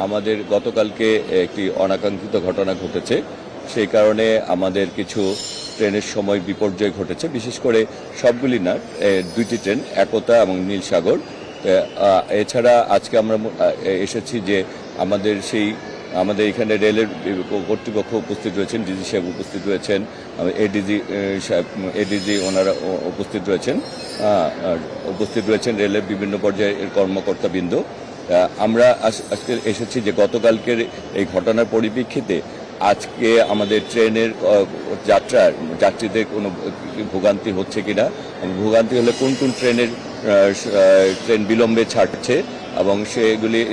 আমাদের গতকালকে একটি অনাকাঙ্ক্ষিত ঘটনা ঘটেছে। সেই কারণে আমাদের কিছু ট্রেনের সময় বিপর্যয় ঘটেছে, বিশেষ করে সবগুলি না, দুইটি ট্রেন, একতা এবং নীলসাগর। এছাড়া আজকে আমরা এসেছি যে আমাদের এখানে রেলের কর্তৃপক্ষ উপস্থিত রয়েছেন, ডিজি সাহেব উপস্থিত রয়েছেন, এডিজি ওনারা উপস্থিত রয়েছেন রেলের বিভিন্ন পর্যায়ের কর্মকর্তাবৃন্দ। আমরা আজকে এসেছি যে গতকালকের এই ঘটনার পরিপ্রেক্ষিতে আজকে আমাদের ট্রেনের যাত্রীদের কোনো ভোগান্তি হচ্ছে কিনা, ভোগান্তি হলে কোন কোন ট্রেন বিলম্বে ছাড়ছে, এবং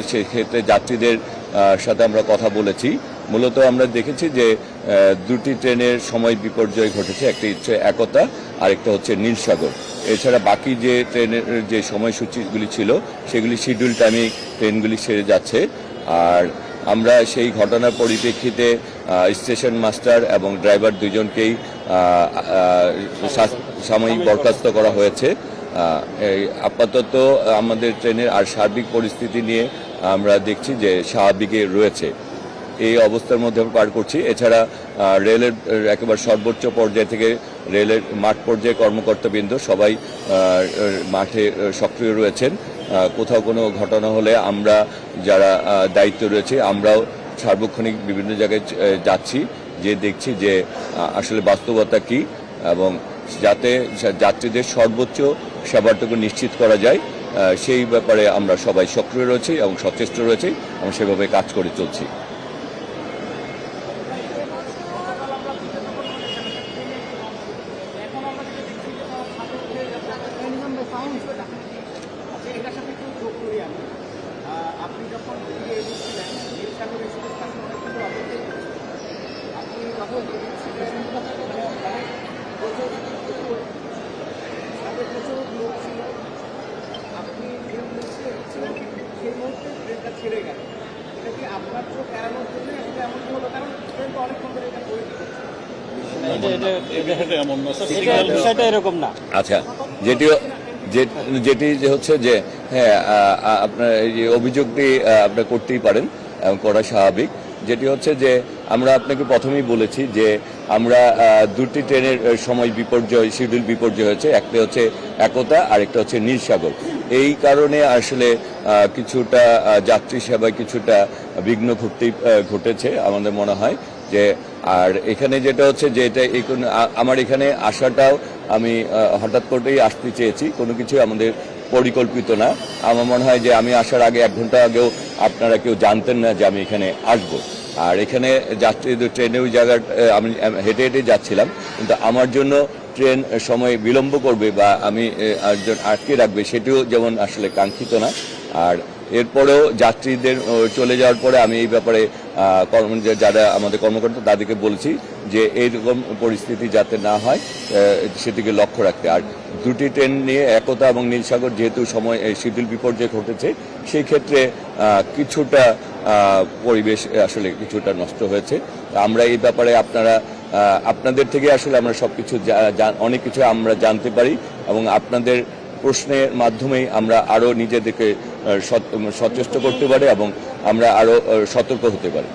সেক্ষেত্রে যাত্রীদের সাথে আমরা কথা বলেছি। মূলত আমরা দেখেছি যে দুটি ট্রেনের সময় বিপর্যয় ঘটেছে, একটি হচ্ছে একতা আর একটা হচ্ছে নীলসাগর। এছাড়া বাকি যে ট্রেনের যে সময়সূচিগুলি ছিল সেগুলি শিডিউল টাইমে ট্রেনগুলি সেরে যাচ্ছে। আর আমরা সেই ঘটনার পরিপ্রেক্ষিতে স্টেশন মাস্টার এবং ড্রাইভার দুজনকেই সাময়িক বরখাস্ত করা হয়েছে। আপাতত আমাদের ট্রেনের আর সার্বিক পরিস্থিতি নিয়ে আমরা দেখছি যে স্বাভাবিকে রয়েছে, এই অবস্থার মধ্যে পার করছি। এছাড়া রেলের একেবারে সর্বোচ্চ পর্যায় থেকে রেলের মাঠ পর্যায়ে কর্মকর্তাবৃন্দ সবাই মাঠে সক্রিয় রয়েছেন। কোথাও কোনো ঘটনা হলে আমরা যারা দায়িত্ব রয়েছে আমরাও সার্বক্ষণিক বিভিন্ন জায়গায় যাচ্ছি, যে দেখছি যে আসলে বাস্তবতা কী, এবং যাতে যাত্রীদের সর্বোচ্চ সেবাটুকু নিশ্চিত করা যায় সেই ব্যাপারে আমরা সবাই সক্রিয় রয়েছি এবং সচেষ্ট রয়েছি এবং সেভাবে কাজ করে চলছি। আপনি যখন নীলসাগর আপনি যখন প্রচুর লোক ছিল, আপনি ছিলেন, সেই মুহূর্তে ট্রেনটা ছেড়ে গেল। এটা কি আপনার চোখ এড়ানোর জন্য এটা এমনটি হলো? কারণ ট্রেন তো অনেকক্ষণ ধরে এটা তৈরি বিষয়টা এরকম না। আচ্ছা, যেটি হচ্ছে যে হ্যাঁ, আপনার এই অভিযোগটি আপনার করতেই পারেন এবং করা স্বাভাবিক। যেটি হচ্ছে যে আমরা আপনাকে প্রথমেই বলেছি যে আমরা দুটি ট্রেনের সময় বিপর্যয়, শিডিউল বিপর্যয় হয়েছে, একটা হচ্ছে একতা আর একটা হচ্ছে নীলসাগর। এই কারণে আসলে কিছুটা যাত্রী সেবায় কিছুটা বিঘ্ন ঘটেছে আমাদের মনে হয়। যে আর এখানে যেটা হচ্ছে যে এটা আমার এখানে আসাটাও আমি হঠাৎ করেই আসতে চেয়েছি, কোনো কিছু আমাদের পরিকল্পিত না। আমার মনে হয় যে আমি আসার আগে 1 ঘন্টা আগেও আপনারা কেউ জানতেন না যে আমি এখানে আসব। আর এখানে যাত্রীদের ট্রেনে ওই জায়গায় আমি হেঁটে হেঁটে যাচ্ছিলাম, কিন্তু আমার জন্য ট্রেন সময় বিলম্ব করবে বা আমি একজন আটকে রাখবে সেটিও যেমন আসলে কাঙ্ক্ষিত না। আর এরপরেও যাত্রীদের চলে যাওয়ার পরে আমি এই ব্যাপারে যারা আমাদের কর্মকর্তা তাদেরকে বলেছি যে এইরকম পরিস্থিতি যাতে না হয় সেদিকে লক্ষ্য রাখতে। আর দুটি ট্রেন নিয়ে একতা এবং নীলসাগর যেহেতু সময় শিডিউল বিপর্যয় ঘটেছে, সেই ক্ষেত্রে কিছুটা পরিবেশ আসলে কিছুটা নষ্ট হয়েছে। আমরা এই ব্যাপারে আপনাদের থেকে আসলে আমরা সবকিছু অনেক কিছু আমরা জানতে পারি, এবং আপনাদের প্রশ্নের মাধ্যমেই আমরা আরও নিজেদেরকে সচেষ্ট করতে পারি এবং আমরা আরও সতর্ক হতে পারি।